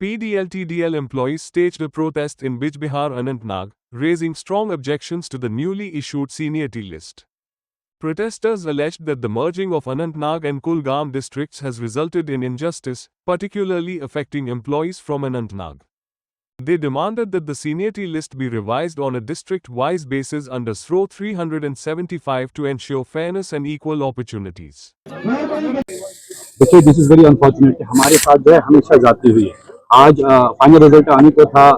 PDLTDL employees staged a protest in Bijbihar, Anantnag, raising strong objections to the newly issued seniority list. Protesters alleged that the merging of Anantnag and Kulgam districts has resulted in injustice, particularly affecting employees from Anantnag. They demanded that the seniority list be revised on a district-wise basis under SRO 375 to ensure fairness and equal opportunities. देखिए, this is very unfortunate. हमारे साथ जो है हमेशा जाती हुई है। आज फाइनल रिजल्ट आने को था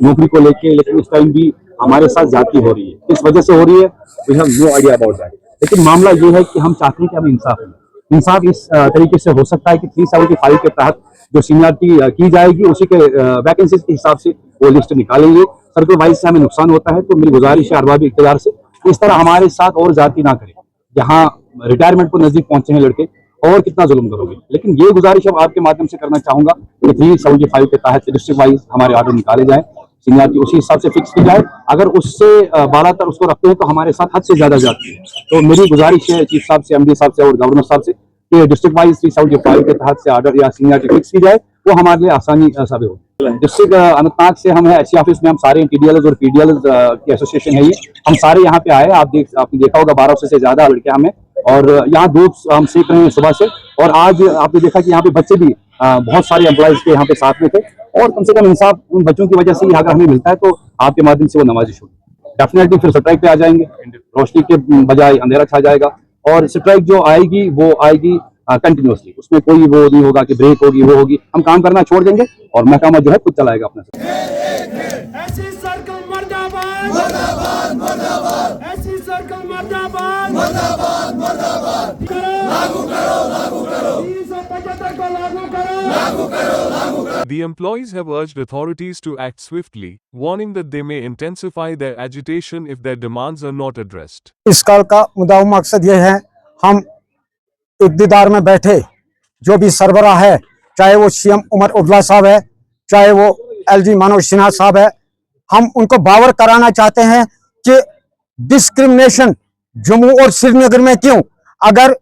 नौकरी को लेके, लेकिन इस टाइम भी हमारे साथ जाती हो रही है। किस वजह से हो रही है, we have no idea about that. लेकिन मामला ये है कि हम चाहते हैं कि हमें इंसाफ मिले। इंसाफ इस तरीके से हो सकता है कि 375 के तहत जो सीनियरिटी की जाएगी, उसी के वैकेंसीज के हिसाब से वो लिस्ट निकालेंगे। सर्कल वाइज से हमें नुकसान होता है, तो मेरी गुजारिश है अरबाबी इख्तियार से इस तरह हमारे साथ और जाति ना करें। जहाँ रिटायरमेंट को नजदीक पहुंचे हैं लड़के, और कितना जुल्म करोगे। लेकिन ये गुजारिश अब आपके माध्यम से करना चाहूंगा कि 375 के तहत डिस्ट्रिक्ट वाइज हमारे ऑर्डर निकाले जाए, सीनियरिटी उसी हिसाब से फिक्स की जाए। अगर उससे बालातर उसको रखते हैं तो हमारे साथ हद से ज्यादा जाती है। तो मेरी गुजारिश है चीफ साहब से, एमडी साहब से और गवर्नर साहब से कि डिस्ट्रिक्ट वाइज 375 के तहत से ऑर्डर या सीनियरिटी फिक्स की जाए, वो हमारे लिए आसानी साबित होगी। डिस्ट्रिक्ट अनंतनाग से हम है, एससी ऑफिस में हम सारे टीडीएल और पीडीएल की एसोसिएशन है, ये हम सारे यहाँ पे आए। आपने देखा होगा 1200 से ज्यादा लड़के हमें, और यहाँ धूप हम सीख रहे हैं सुबह से। और आज आपने देखा कि यहाँ पे बच्चे भी बहुत सारे एम्प्लॉयज के यहाँ पे साथ में थे, और कम से कम इंसाफ उन बच्चों की वजह से ही अगर हमें मिलता है तो आपके माध्यम से वो नवाजिश होगी। डेफिनेटली फिर स्ट्राइक पे आ जाएंगे, रोशनी के बजाय अंधेरा छा जाएगा। और स्ट्राइक जो आएगी वो आएगी कंटिन्यूसली, उसमें कोई वो नहीं होगा कि ब्रेक होगी वो होगी। हम काम करना छोड़ देंगे और महकमा जो है खुद चलाएगा अपना। The employees have urged authorities to act swiftly, warning that they may intensify their agitation if their demands are not addressed. इस कल का मुद्दा मकसद ये है, हम इक़्तिदार में बैठे जो भी सरबराह है, चाहे वो सीएम उमर अब्दुल्ला साहब है, चाहे वो एलजी मनोज सिन्हा साहब है, हम उनको बावर कराना चाहते हैं कि डिस्क्रिमिनेशन जम्मू और श्रीनगर में क्यों। अगर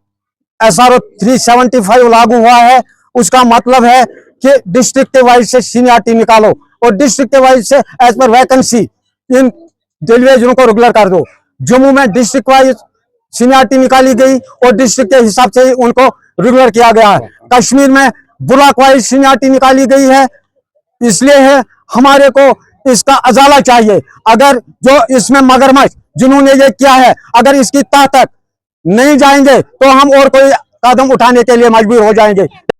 SRO 375 लागू हुआ है, उसका मतलब है कि डिस्ट्रिक्ट वाइज से सीनियरिटी निकालो और डिस्ट्रिक्ट वाइज से एज पर वैकेंसी इन डिलीवरियों को रेगुलर कर दो। जम्मू में डिस्ट्रिक्ट वाइज सीनियरिटी निकाली गई और डिस्ट्रिक्ट के हिसाब से ही उनको रेगुलर किया गया है। कश्मीर में ब्लॉक वाइज सीनियरिटी निकाली गई है, इसलिए है हमारे को इसका अजाला चाहिए। अगर जो इसमें मगरमच्छ जिन्होंने ये किया है, अगर इसकी तह तक नहीं जाएंगे तो हम और कोई कदम उठाने के लिए मजबूर हो जाएंगे।